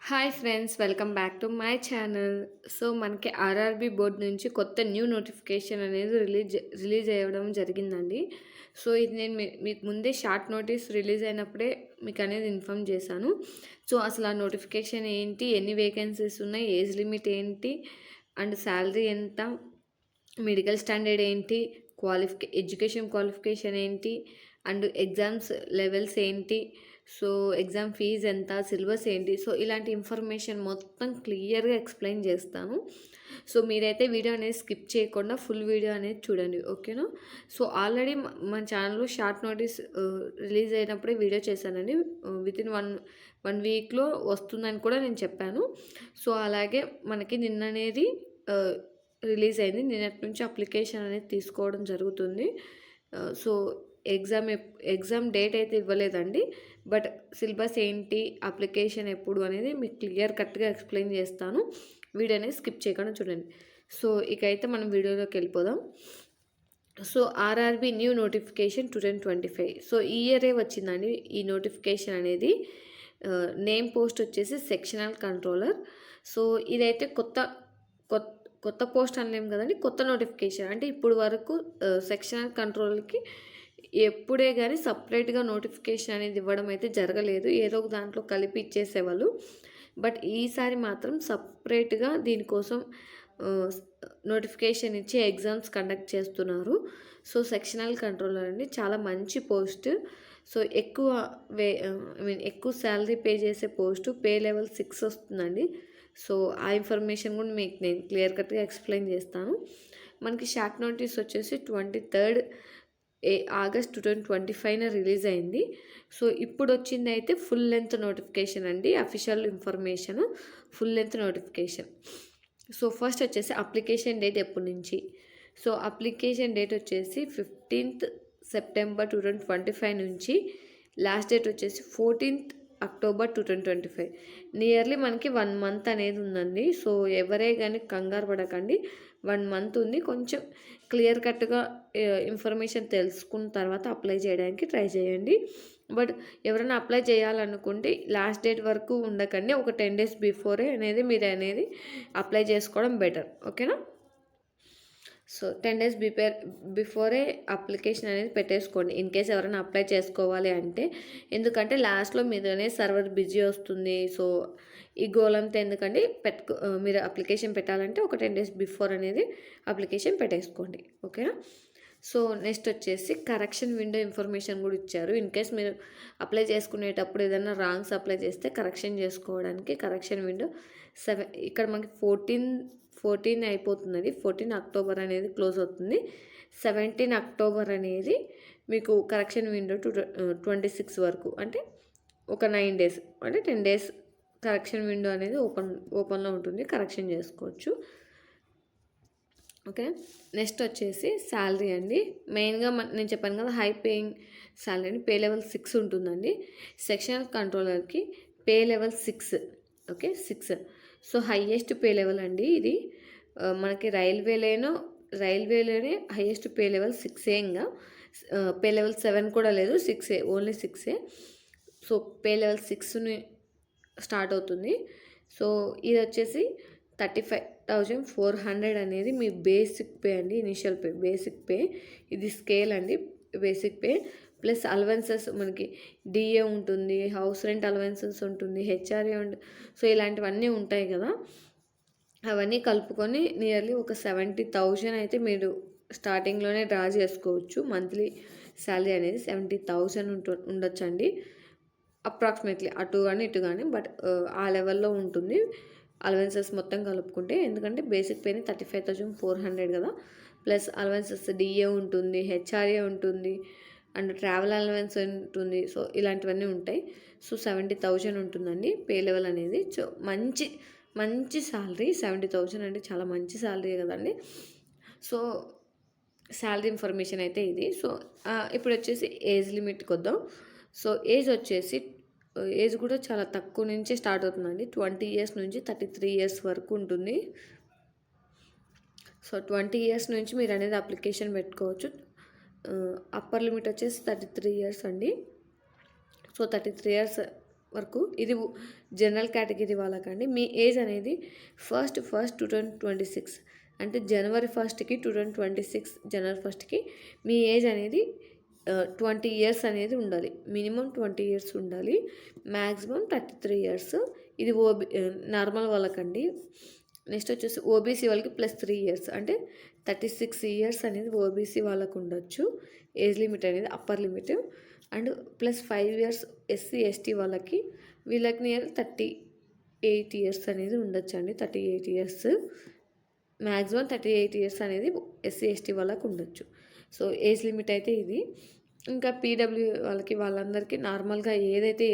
Hi friends, welcome back to my channel. So మనకి RRB board నుంచి కొత్త new notification అనేది రిలీజ్ అవ్వడం జరిగిందండి. సో ఇది నేను మీకు ముందే షార్ట్ నోటీస్ రిలీజ్ అయినప్పుడే మీకు అనేది ఇన్ఫామ్ చేశాను. సో అసలు ఆ నోటిఫికేషన్ ఏంటి, ఎన్ని వేకెన్సీస్ ఉన్నాయి, ఏజ్ లిమిట్ ఏంటి, అండ్ శాలరీ ఎంత, మెడికల్ స్టాండర్డ్ ఏంటి, ఎడ్యుకేషన్ క్వాలిఫికేషన్ ఏంటి, అండ్ ఎగ్జామ్స్ లెవెల్స్ ఏంటి, సో ఎగ్జామ్ ఫీజ్ ఎంత, సిలబస్ ఏంటి, సో ఇలాంటి ఇన్ఫర్మేషన్ మొత్తం క్లియర్గా ఎక్స్ప్లెయిన్ చేస్తాను. సో మీరైతే వీడియో అనేది స్కిప్ చేయకుండా ఫుల్ వీడియో అనేది చూడండి, ఓకేనా. సో ఆల్రెడీ మన ఛానల్లో షార్ట్ నోటీస్ రిలీజ్ అయినప్పుడే వీడియో చేశానండి. వితిన్ వన్ వీక్లో వస్తుందని కూడా నేను చెప్పాను. సో అలాగే మనకి నిన్న అనేది రిలీజ్ అయింది. నిన్నటి నుంచి అప్లికేషన్ అనేది తీసుకోవడం జరుగుతుంది. సో ఎగ్జామ్ డేట్ అయితే ఇవ్వలేదండి, బట్ సిలబస్ ఏంటి, అప్లికేషన్ ఎప్పుడు అనేది మీకు క్లియర్ కట్గా ఎక్స్ప్లెయిన్ చేస్తాను. వీడియో అనేది స్కిప్ చేయకుండా చూడండి. సో ఇక అయితే మనం వీడియోలోకి వెళ్ళిపోదాం. So RRB new notification 2025. So ఈ ఇయరే వచ్చిందండి ఈ నోటిఫికేషన్ అనేది. నేమ్ పోస్ట్ వచ్చేసి సెక్షనల్ కంట్రోలర్. సో ఇదైతే కొత్త పోస్ట్ అనలేము కదండి, కొత్త నోటిఫికేషన్. అంటే ఇప్పుడు వరకు సెక్షనల్ కంట్రోల్కి ఎప్పుడే కానీ సపరేట్గా నోటిఫికేషన్ అనేది ఇవ్వడం అయితే జరగలేదు. ఏదో ఒక దాంట్లో కలిపి ఇచ్చేసేవాళ్ళు. బట్ ఈసారి మాత్రం సపరేట్గా దీనికోసం నోటిఫికేషన్ ఇచ్చి ఎగ్జామ్స్ కండక్ట్ చేస్తున్నారు. సో సెక్షనల్ కంట్రోలర్ అండి, చాలా మంచి పోస్ట్. సో ఎక్కువ శాలరీ పే చేసే పోస్టు, పే లెవెల్ 6 వస్తుందండి. సో ఆ ఇన్ఫర్మేషన్ కూడా మీకు నేను క్లియర్ కట్గా ఎక్స్ప్లెయిన్ చేస్తాను. మనకి షార్ట్ నోటీస్ వచ్చేసి 23rd ఆగస్ట్ 2025 రిలీజ్ అయింది. సో ఇప్పుడు వచ్చింది అయితే ఫుల్ లెంత్ నోటిఫికేషన్ అండి, official information, full length notification. So first వచ్చేసి అప్లికేషన్ డేట్ ఎప్పటి నుంచి. సో అప్లికేషన్ డేట్ వచ్చేసి 15th సెప్టెంబర్ 2025 నుంచి, లాస్ట్ డేట్ వచ్చేసి 14th అక్టోబర్ 2025. నియర్లీ మనకి 1 మంత్ అనేది ఉందండి. సో ఎవరే కానీ కంగారు పడకండి, 1 మంత్ ఉంది. కొంచెం క్లియర్ కట్గా ఇన్ఫర్మేషన్ తెలుసుకున్న తర్వాత అప్లై చేయడానికి ట్రై చేయండి. బట్ ఎవరైనా అప్లై చేయాలనుకుంటే లాస్ట్ డేట్ వరకు ఉండకండి, ఒక 10 days బిఫోరే అనేది మీరు అనేది అప్లై చేసుకోవడం బెటర్, ఓకేనా. సో 10 days బిఫోరే అప్లికేషన్ అనేది పెట్టేసుకోండి, ఇన్ కేస్ ఎవరైనా అప్లై చేసుకోవాలి అంటే. ఎందుకంటే లాస్ట్లో మీదనే సర్వర్ బిజీ వస్తుంది. సో ఈ గోలంతా ఎందుకండి, మీరు అప్లికేషన్ పెట్టాలంటే ఒక 10 days బిఫోర్ అనేది అప్లికేషన్ పెట్టేసుకోండి, ఓకేనా. సో నెక్స్ట్ వచ్చేసి కరెక్షన్ విండో ఇన్ఫర్మేషన్ కూడా ఇచ్చారు. ఇన్ కేస్ మీరు అప్లై చేసుకునేటప్పుడు ఏదైనా రాంగ్స్ అప్లై చేస్తే కరెక్షన్ చేసుకోవడానికి కరెక్షన్ విండో ఇక్కడ మనకి 14 అయిపోతుందండి. 14 అక్టోబర్ అనేది క్లోజ్ అవుతుంది. 17 అక్టోబర్ అనేది మీకు కరెక్షన్ విండో 26 వరకు, అంటే ఒక 9 days, అంటే 10 days కరెక్షన్ విండో అనేది ఓపెన్లో ఉంటుంది, కరెక్షన్ చేసుకోవచ్చు, ఓకే. నెక్స్ట్ వచ్చేసి శాలరీ అండి. మెయిన్గా నేను చెప్పాను కదా, హై పేయింగ్ శాలరీ అండి. పే లెవెల్ 6 ఉంటుందండి. సెక్షనల్ కంట్రోలర్కి pay level 6, okay, 6. So highest pay level అండి ఇది. మనకి రైల్వేలోనే హైయెస్ట్ పే లెవెల్ 6. ఇంకా పే లెవెల్ 7 కూడా లేదు, 6, only 6. So pay level 6 start అవుతుంది. సో ఇది వచ్చేసి 35,400 అనేది మీ బేసిక్ పే అండి, ఇనిషియల్ పే, బేసిక్ పే. ఇది స్కేల్ అండి, బేసిక్ పే ప్లస్ అలవెన్సెస్. మనకి డిఏ ఉంటుంది, హౌస్ రెంట్ అలవెన్సెస్ ఉంటుంది, హెచ్ఆర్ఏ ఉంటుంది. సో ఇలాంటివన్నీ ఉంటాయి కదా, అవన్నీ కలుపుకొని నియర్లీ ఒక 70,000 అయితే మీరు స్టార్టింగ్లోనే డ్రా చేసుకోవచ్చు. మంత్లీ శాలరీ అనేది 70,000 ఉండొచ్చండి అప్రాక్సిమేట్లీ, అటు కానీ ఇటు కానీ. బట్ ఆ లెవెల్లో ఉంటుంది అలవెన్సెస్ మొత్తం కలుపుకుంటే. ఎందుకంటే బేసిక్ పేని 35,400 కదా, ప్లస్ అలవెన్సెస్ డిఏ ఉంటుంది, హెచ్ఆర్ఏ ఉంటుంది, అండ్ ట్రావెల్ అలవెన్స్ ఉంటుంది. సో ఇలాంటివన్నీ ఉంటాయి. సో 70,000 ఉంటుందండి పే లెవెల్ అనేది. సో మంచి శాలరీ, 70,000 అంటే చాలా మంచి శాలరీ కదండి. సో శాలరీ ఇన్ఫర్మేషన్ అయితే ఇది. సో ఇప్పుడు వచ్చేసి ఏజ్ లిమిట్కి వద్దాం. సో ఏజ్ కూడా చాలా తక్కువ నుంచి స్టార్ట్ అవుతుందండి. 20 years నుంచి 33 years వరకు ఉంటుంది. సో 20 years నుంచి మీరు అనేది అప్లికేషన్ పెట్టుకోవచ్చు. అప్పర్ లిమిట్ వచ్చేసి 33 years అండి. సో 33 years వరకు. ఇది జనరల్ కేటగిరీ వాళ్ళకండి. మీ ఏజ్ అనేది ఫస్ట్ 2026 అంటే జనవరి 1కి 2026 జనవరి 1కి మీ ఏజ్ అనేది 20 ఇయర్స్ అనేది ఉండాలి. మినిమం 20 ఇయర్స్ ఉండాలి. Maximum 33 years. ఇది నార్మల్ వాళ్ళకండి. నెక్స్ట్ వచ్చేసి ఓబీసీ వాళ్ళకి +3 ఇయర్స్ అంటే 36 ఇయర్స్ అనేది ఓబీసీ వాళ్ళకు ఉండొచ్చు. ఏజ్ లిమిట్ అనేది upper limit. And +5 years SC ST వాళ్ళకి, వీళ్ళకి నియర్ 38 ఇయర్స్ అనేది ఉండొచ్చు అండి. 38 ఇయర్స్ మ్యాక్సిమం 38 ఇయర్స్ అనేది ఎస్సీ ఎస్టీ వాళ్ళకు ఉండొచ్చు. సో ఏజ్ లిమిట్ అయితే ఇది. ఇంకా పీడబ్ల్యూ వాళ్ళందరికీ నార్మల్గా ఏదైతే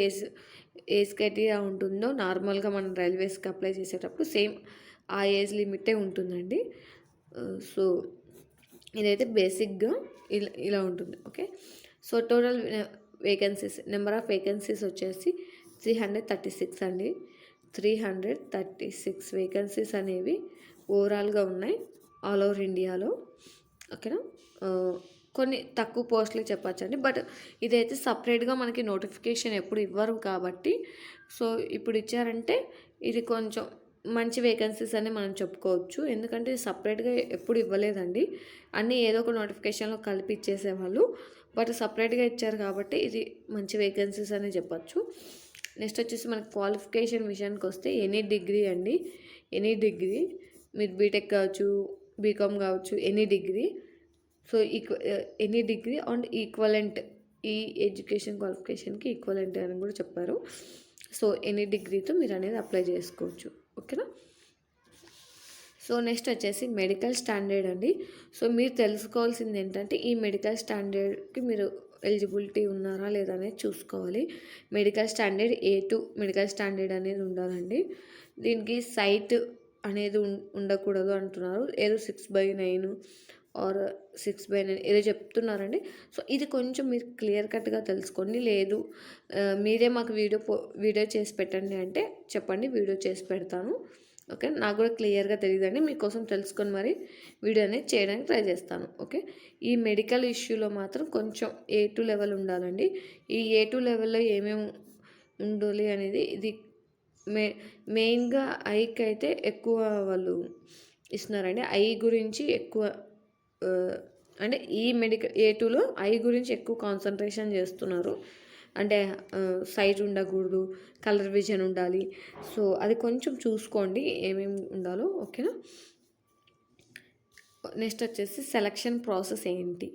ఏజ్ క్రైటీరియా ఉంటుందో నార్మల్గా మనం రైల్వేస్కి అప్లై చేసేటప్పుడు సేమ్ ఆ ఏజ్ లిమిటే ఉంటుందండి. సో ఇదైతే బేసిక్గా ఇలా ఉంటుంది. Okay, so total vacancies, number of vacancies వచ్చేసి 336 అండి. 336 వేకెన్సీస్ అనేవి ఓవరాల్గా ఉన్నాయి ఆల్ ఓవర్ ఇండియాలో. ఓకేనా, కొన్ని తక్కువ పోస్టులు చెప్పచ్చండి. బట్ ఇదైతే సపరేట్గా మనకి నోటిఫికేషన్ ఎప్పుడు ఇవ్వరు కాబట్టి, సో ఇప్పుడు ఇచ్చారంటే ఇది కొంచెం మంచి వేకెన్సీస్ అని మనం చెప్పుకోవచ్చు. ఎందుకంటే సపరేట్గా ఎప్పుడు ఇవ్వలేదండి, అన్నీ ఏదో ఒక నోటిఫికేషన్లో కలిపి ఇచ్చేసేవాళ్ళు. బట్ సపరేట్గా ఇచ్చారు కాబట్టి ఇది మంచి వేకెన్సీస్ అని చెప్పచ్చు. నెక్స్ట్ వచ్చేసి మనకి క్వాలిఫికేషన్ విషయానికి వస్తే ఎనీ డిగ్రీ అండి. ఎనీ డిగ్రీ, మీరు బీటెక్ కావచ్చు, బీకామ్ కావచ్చు, any degree. So any degree and equivalent, ఈ ఎడ్యుకేషన్ క్వాలిఫికేషన్కి ఈక్వలెంట్ అని కూడా చెప్పారు. సో ఎనీ డిగ్రీతో మీరు అనేది అప్లై చేసుకోవచ్చు. ఓకేనా, సో నెక్స్ట్ వచ్చేసి మెడికల్ స్టాండర్డ్ అండి. సో మీరు తెలుసుకోవాల్సింది ఏంటంటే ఈ మెడికల్ స్టాండర్డ్కి మీరు ఎలిజిబిలిటీ ఉన్నారా లేదా అనేది చూసుకోవాలి. Medical standard A2 medical standard అనేది ఉండాలండి. దీనికి సైట్ అనేది ఉండకూడదు అంటున్నారు. ఏదో 6/9 ఆర్ 6/9 ఏదో చెప్తున్నారండి. సో ఇది కొంచెం మీరు క్లియర్ కట్గా తెలుసుకోండి. లేదు మీరే మాకు వీడియో చేసి పెట్టండి అంటే చెప్పండి, వీడియో చేసి పెడతాను. ఓకే, నాకు కూడా క్లియర్గా తెలియదండి, మీకోసం తెలుసుకొని మరి వీడియో అనేది చేయడానికి ట్రై చేస్తాను. ఓకే, ఈ మెడికల్ ఇష్యూలో మాత్రం కొంచెం A2 లెవెల్ ఉండాలండి. ఈ A2 లెవెల్లో ఏమేమి ఉండాలి అనేది ఇది మెయిన్గా ఐకి అయితే ఎక్కువ వాళ్ళు ఇస్తున్నారండి. ఐ గురించి ఎక్కువ అంటే ఈ మెడికల్ A2లో ఐ గురించి ఎక్కువ కాన్సన్ట్రేషన్ చేస్తున్నారు. అంటే సైట్ ఉండకూడదు, కలర్ విజన్ ఉండాలి. సో అది కొంచెం చూసుకోండి ఏమేమి ఉండాలో. ఓకేనా, నెక్స్ట్ వచ్చేసి సెలక్షన్ ప్రాసెస్ ఏంటి.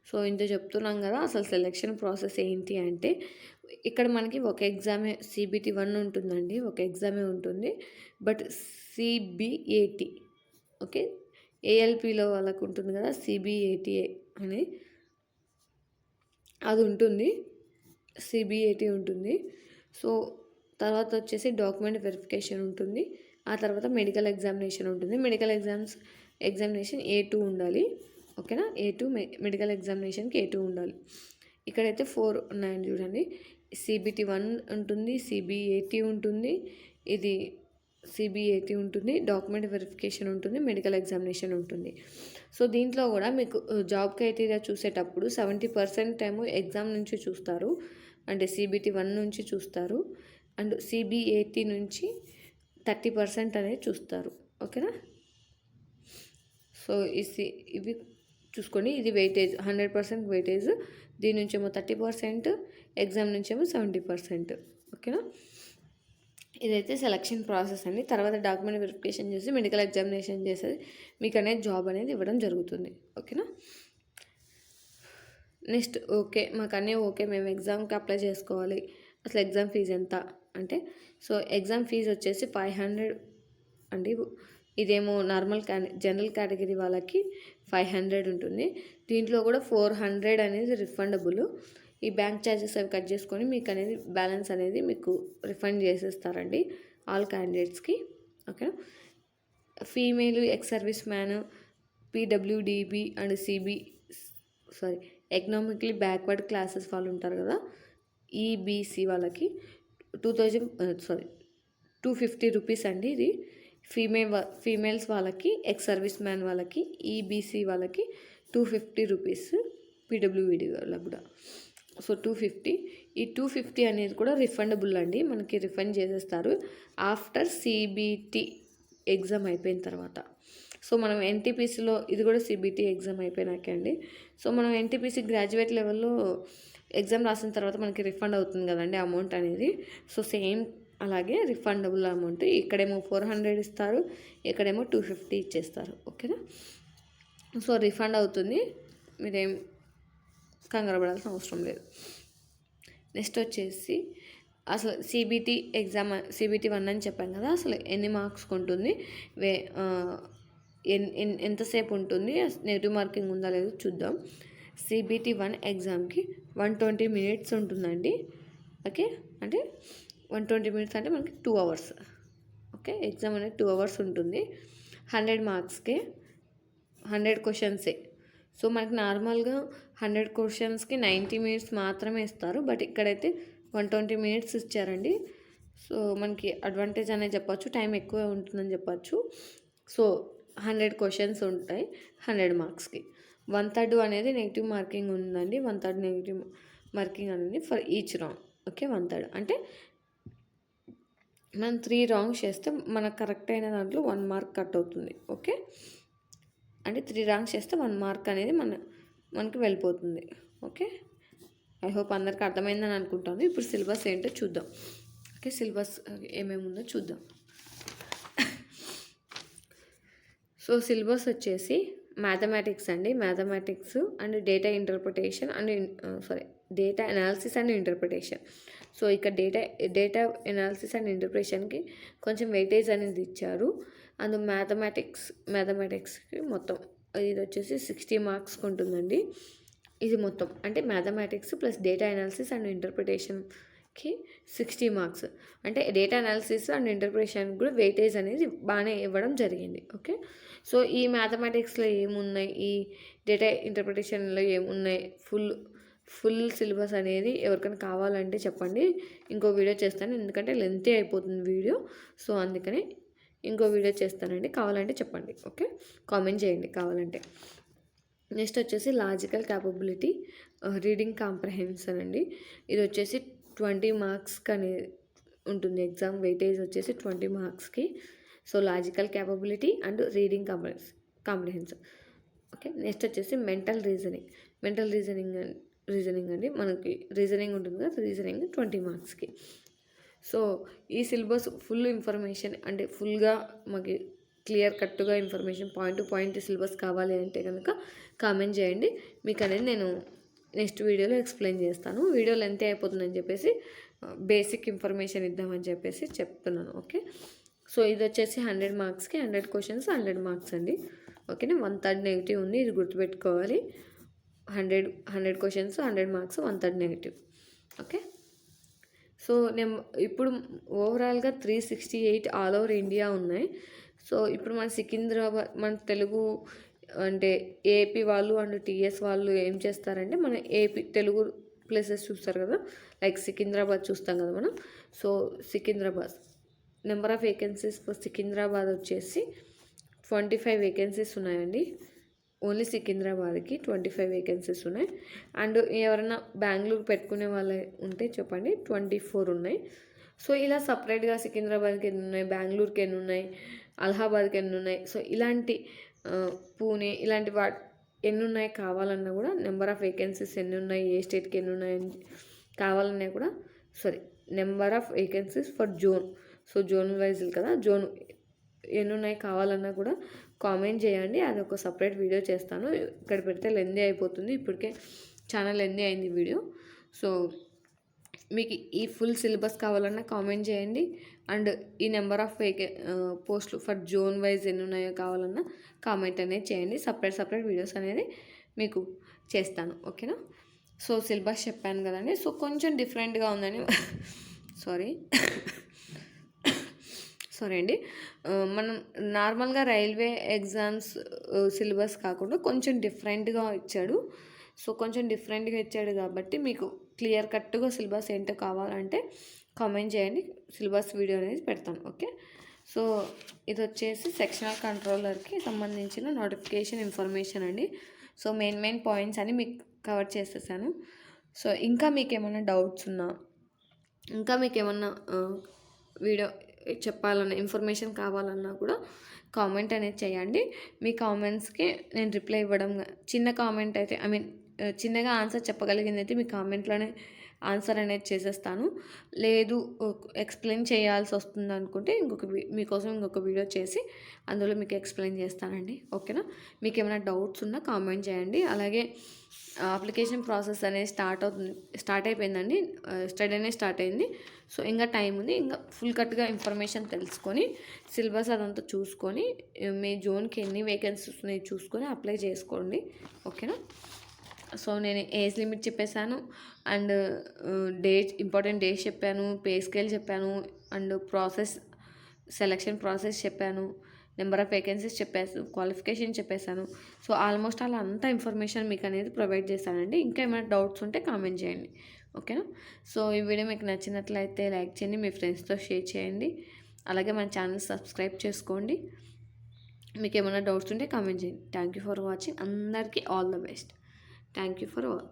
సో ఇంత చెప్తున్నాం కదా, అసలు సెలక్షన్ ప్రాసెస్ ఏంటి అంటే ఇక్కడ మనకి ఒక ఎగ్జామే CBT 1 ఉంటుందండి, ఒక ఎగ్జామే ఉంటుంది. బట్ CBAT, ఓకే, ALPలో వాళ్ళకు ఉంటుంది కదా CBAT అని, అది ఉంటుంది. CBAT ఉంటుంది. సో తర్వాత వచ్చేసి డాక్యుమెంట్ వెరిఫికేషన్ ఉంటుంది. ఆ తర్వాత మెడికల్ ఎగ్జామినేషన్ ఉంటుంది. మెడికల్ ఎగ్జామినేషన్ A2 ఉండాలి. ఓకేనా, A2 మెడికల్ ఎగ్జామినేషన్కి A2 ఉండాలి. ఇక్కడైతే 4 ఉన్నాయండి చూడండి. CBT 1 ఉంటుంది, CBAT ఉంటుంది, ఇది CBAT ఉంటుంది, డాక్యుమెంట్ వెరిఫికేషన్ ఉంటుంది, మెడికల్ ఎగ్జామినేషన్ ఉంటుంది. సో దీంట్లో కూడా మీకు జాబ్ క్రైటీరియా చూసేటప్పుడు 70% ఏమో ఎగ్జామ్ నుంచి చూస్తారు, అంటే CBT 1 నుంచి చూస్తారు. అండ్ CBAT నుంచి 30% అనేది చూస్తారు. ఓకేనా, సో ఇవి చూసుకోండి. ఇది వెయిటేజ్ 100% వెయిటేజ్. దీని నుంచేమో 30%, ఎగ్జామ్ నుంచేమో 70%. ఓకేనా, ఇదైతే సెలక్షన్ ప్రాసెస్ అండి. తర్వాత డాక్యుమెంట్ వెరిఫికేషన్ చేసి మెడికల్ ఎగ్జామినేషన్ చేసేది మీకు అనేది జాబ్ అనేది ఇవ్వడం జరుగుతుంది. ఓకేనా, నెక్స్ట్ ఓకే మాకు అన్నీ ఓకే, మేము ఎగ్జామ్కి అప్లై చేసుకోవాలి, అసలు ఎగ్జామ్ ఫీజు ఎంత అంటే, సో ఎగ్జామ్ ఫీజు వచ్చేసి 500 అండి. ఇదేమో నార్మల్ జనరల్ కేటగిరీ వాళ్ళకి 500 ఉంటుంది. దీంట్లో కూడా 400 అనేది రిఫండబుల్. ఈ బ్యాంక్ ఛార్జెస్ అవి కట్ చేసుకొని మీకు అనేది బ్యాలెన్స్ అనేది మీకు రిఫండ్ చేసేస్తారండి ఆల్ క్యాండిడేట్స్కి. Okay, female ex service man, PWDB and economically backward classes వాళ్ళు ఉంటారు కదా, EBC వాళ్ళకి 250 రూపీస్ అండి. ఇది ఫీమేల్స్ వాళ్ళకి, ఎక్స్ సర్వీస్ మ్యాన్ వాళ్ళకి, EBC వాళ్ళకి 250 రూపీస్, PWD వాళ్ళకి కూడా. సో 250. ఈ 250 అనేది కూడా రిఫండబుల్ అండి, మనకి రిఫండ్ చేసేస్తారు ఆఫ్టర్ సిబిటి ఎగ్జామ్ అయిపోయిన తర్వాత. సో మనం ఎన్టీపీసీలో ఇది కూడా సిబిటి ఎగ్జామ్ అయిపోయినాకే అండి. సో మనం ఎన్టీపీసీ గ్రాడ్యుయేట్ లెవెల్లో ఎగ్జామ్ రాసిన తర్వాత మనకి రిఫండ్ అవుతుంది కదండి అమౌంట్ అనేది. సో సేమ్ అలాగే రిఫండబుల్ అమౌంట్ ఇక్కడేమో 400 ఇస్తారు, ఇక్కడేమో 250 ఇచ్చేస్తారు. ఓకేనా? సో రిఫండ్ అవుతుంది, మీరేం కంగారు పడాల్సిన అవసరం లేదు. నెక్స్ట్ వచ్చేసి అసలు సిబిటి ఎగ్జామ్ సిబిటి 1 అని చెప్పాం కదా, అసలు ఎన్ని మార్క్స్ ఉంటుంది, ఎంతసేపు ఉంటుంది, నెగిటివ్ మార్కింగ్ ఉందా లేదో చూద్దాం. సిబిటి 1 ఎగ్జామ్కి 120 minutes ఉంటుందండి. ఓకే, అంటే 120 minutes అంటే మనకి 2 hours. ఓకే, ఎగ్జామ్ అనేది 2 hours ఉంటుంది. 100 మార్క్స్కే 100 క్వశ్చన్సే. సో మనకి నార్మల్గా 100 క్వశ్చన్స్కి 90 minutes మాత్రమే ఇస్తారు, బట్ ఇక్కడైతే 120 minutes ఇచ్చారండి. సో మనకి అడ్వాంటేజ్ అనేది చెప్పచ్చు, టైం ఎక్కువ ఉంటుందని చెప్పచ్చు. సో 100 క్వశ్చన్స్ ఉంటాయి 100 మార్క్స్కి. 1/3 అనేది నెగిటివ్ మార్కింగ్ ఉందండి, 1/3 నెగిటివ్ మార్కింగ్ అనేది ఫర్ ఈచ్ రాంగ్. ఓకే, 1/3 అంటే మనం 3 రాంగ్స్ చేస్తే మనకు కరెక్ట్ అయిన దాంట్లో 1 mark కట్ అవుతుంది. ఓకే, అంటే 3 రాంగ్స్ చేస్తే 1 mark అనేది మనకి వెళ్ళిపోతుంది. ఓకే, ఐ హోప్ అందరికి అర్థమైందని అనుకుంటాను. ఇప్పుడు సిలబస్ ఏంటో చూద్దాం. ఓకే, సిలబస్ ఏమేమి ఉందో చూద్దాం. సో సిలబస్ వచ్చేసి మ్యాథమెటిక్స్ అండి, mathematics and data interpretation and data analysis and interpretation. So ఇక్కడ డేటా అనాలిసిస్ అండ్ ఇంటర్ప్రిటేషన్కి కొంచెం వెయిటేజ్ అనేది ఇచ్చారు. అండ్ మ్యాథమెటిక్స్కి మొత్తం ఇది వచ్చేసి 60 marks ఉంటుందండి. ఇది మొత్తం అంటే mathematics plus data analysis and ఇంటర్ప్రిటేషన్కి 60 marks. అంటే డేటా అనాలిసిస్ అండ్ ఇంటర్ప్రిటేషన్కి కూడా వెయిటేజ్ అనేది బాగానే ఇవ్వడం జరిగింది. ఓకే, సో ఈ మ్యాథమెటిక్స్లో ఏమున్నాయి, ఈ డేటా ఇంటర్ప్రిటేషన్లో ఏమున్నాయి, ఫుల్ సిలబస్ అనేది ఎవరికైనా కావాలంటే చెప్పండి, ఇంకో వీడియో చేస్తాను. ఎందుకంటే లెంతీ అయిపోతుంది వీడియో, సో అందుకని ఇంకో వీడియో చేస్తానండి. కావాలంటే చెప్పండి. ఓకే, కామెంట్ చేయండి కావాలంటే. నెక్స్ట్ వచ్చేసి లాజికల్ క్యాపబిలిటీ, రీడింగ్ కాంప్రహెన్షన్ అండి. ఇది వచ్చేసి 20 marksకి అనేది ఉంటుంది. ఎగ్జామ్ వెయిటేజ్ వచ్చేసి 20 marksకి. So logical capability and reading comprehension. Okay, next వచ్చేసి మెంటల్ రీజనింగ్ అండి. మనకి రీజనింగ్ ఉంటుంది కదా, రీజనింగ్ 20 marksకి. సో ఈ సిలబస్ ఫుల్ ఇన్ఫర్మేషన్ అంటే ఫుల్గా మాకు క్లియర్ కట్గా information point to point syllabus కావాలి అంటే కనుక కామెంట్ చేయండి, మీకు అనేది నేను నెక్స్ట్ వీడియోలో ఎక్స్ప్లెయిన్ చేస్తాను. వీడియో లెంత్ అయిపోతుందని చెప్పేసి బేసిక్ ఇన్ఫర్మేషన్ ఇద్దామని చెప్పేసి చెప్తున్నాను. ఓకే, సో ఇది వచ్చేసి 100 marksకి 100 questions 100 marks అండి. ఓకేనా, 1/3 నెగిటివ్ ఉంది, ఇది గుర్తుపెట్టుకోవాలి. 100 questions 100 marks 1/3 negative. Okay, so నేను ఇప్పుడు ఓవరాల్గా 368 ఆల్ ఓవర్ ఇండియా ఉన్నాయి. సో ఇప్పుడు మన సికింద్రాబాద్, మన తెలుగు అంటే ఏపీ వాళ్ళు అండ్ టీఎస్ వాళ్ళు ఏం చేస్తారంటే మన ఏపీ తెలుగు ప్లేసెస్ చూస్తారు కదా, లైక్ సికింద్రాబాద్ చూస్తాం కదా మనం. So Secunderabad number of vacancies for Secunderabad వచ్చేసి 25 vacancies ఉన్నాయండి. ఓన్లీ సికింద్రాబాద్కి 25 vacancies ఉన్నాయి. అండ్ ఎవరైనా బెంగళూరు పెట్టుకునే వాళ్ళు ఉంటే చెప్పండి, 24 ఉన్నాయి. సో ఇలా సపరేట్గా సికింద్రాబాద్కి ఎన్ని ఉన్నాయి, బెంగళూరుకి ఎన్ని ఉన్నాయి, అలహాబాద్కి ఎన్ని ఉన్నాయి, సో ఇలాంటి పూణే ఇలాంటి ఎన్ని ఉన్నాయి కావాలన్నా కూడా, నెంబర్ ఆఫ్ వేకెన్సీస్ ఎన్ని ఉన్నాయి, ఏ స్టేట్కి ఎన్ని ఉన్నాయి కావాలన్నా కూడా, number of vacancies for zone, so zone wise కదా, జోన్ ఎన్ని ఉన్నాయి కావాలన్నా కూడా కామెంట్ చేయండి. అది ఒక సపరేట్ వీడియో చేస్తాను. ఇక్కడ పెడితే లెందీ అయిపోతుంది, ఇప్పటికే చాలా లెందీ అయింది వీడియో. సో మీకు ఈ ఫుల్ సిలబస్ కావాలన్నా కామెంట్ చేయండి. అండ్ ఈ నెంబర్ ఆఫ్ పోస్టులు ఫర్ జోన్ వైజ్ ఎన్ని ఉన్నాయో కావాలన్నా కామెంట్ అనేది చేయండి. సపరేట్ వీడియోస్ అనేది మీకు చేస్తాను. ఓకేనా, సో సిలబస్ చెప్పాను కదండి. సో కొంచెం డిఫరెంట్గా ఉందని సారీ అండి. మనం నార్మల్గా రైల్వే ఎగ్జామ్స్ సిలబస్ కాకుండా కొంచెం డిఫరెంట్గా ఇచ్చాడు. సో కొంచెం డిఫరెంట్గా ఇచ్చాడు కాబట్టి మీకు క్లియర్ కట్గా సిలబస్ ఏంటో కావాలంటే కామెంట్ చేయండి, సిలబస్ వీడియో అనేది పెడతాను. ఓకే, సో ఇది వచ్చేసి సెక్షనల్ కంట్రోలర్కి సంబంధించిన నోటిఫికేషన్ ఇన్ఫర్మేషన్ అండి. సో మెయిన్ పాయింట్స్ అని మీకు కవర్ చేసేసాను. సో ఇంకా మీకేమన్నా డౌట్స్ ఉన్నా, ఇంకా మీకేమన్నా వీడియో చెప్పాలన్నా, ఇన్ఫర్మేషన్ కావాలన్నా కూడా కామెంట్ అనేది చేయండి. మీ కామెంట్స్కి నేను రిప్లై ఇవ్వడం, చిన్న కామెంట్ అయితే చిన్నగా ఆన్సర్ చెప్పగలిగింది అయితే మీ కామెంట్లోనే ఆన్సర్ అనేది చేసేస్తాను. లేదు ఎక్స్ప్లెయిన్ చేయాల్సి వస్తుంది అనుకుంటే మీకోసం ఇంకొక వీడియో చేసి అందులో మీకు ఎక్స్ప్లెయిన్ చేస్తానండి. ఓకేనా? మీకు ఏమైనా డౌట్స్ ఉన్నా కామెంట్ చేయండి. అలాగే అప్లికేషన్ ప్రాసెస్ అనేది స్టార్ట్ అయిపోయిందండి. స్టడీనే స్టార్ట్ అయింది. సో ఇంకా టైం ఉంది. ఇంకా ఫుల్ కట్గా ఇన్ఫర్మేషన్ తెలుసుకొని సిలబస్ అదంతా చూసుకొని మీ జోన్కి ఎన్ని వేకెన్సీస్ ఉన్నాయి చూసుకొని అప్లై చేసుకోండి. ఓకేనా? సో నేను ఏజ్ లిమిట్ చెప్పేశాను, అండ్ ఇంపార్టెంట్ డేస్ చెప్పాను, పే స్కేల్ చెప్పాను, అండ్ సెలక్షన్ ప్రాసెస్ చెప్పాను, నెంబర్ ఆఫ్ వేకెన్సీస్ చెప్పేసి క్వాలిఫికేషన్ చెప్పేశాను. సో ఆల్మోస్ట్ అలా అంతా ఇన్ఫర్మేషన్ మీకు అనేది ప్రొవైడ్ చేశానండి. ఇంకా ఏమైనా డౌట్స్ ఉంటే కామెంట్ చేయండి. ఓకేనా? సో ఈ వీడియో మీకు నచ్చినట్లయితే లైక్ చేయండి, మీ ఫ్రెండ్స్తో షేర్ చేయండి. అలాగే మన ఛానల్ సబ్స్క్రైబ్ చేసుకోండి. మీకు ఏమైనా డౌట్స్ ఉంటే కామెంట్ చేయండి. Thank you for watching. అందరికీ all the best. Thank you for all.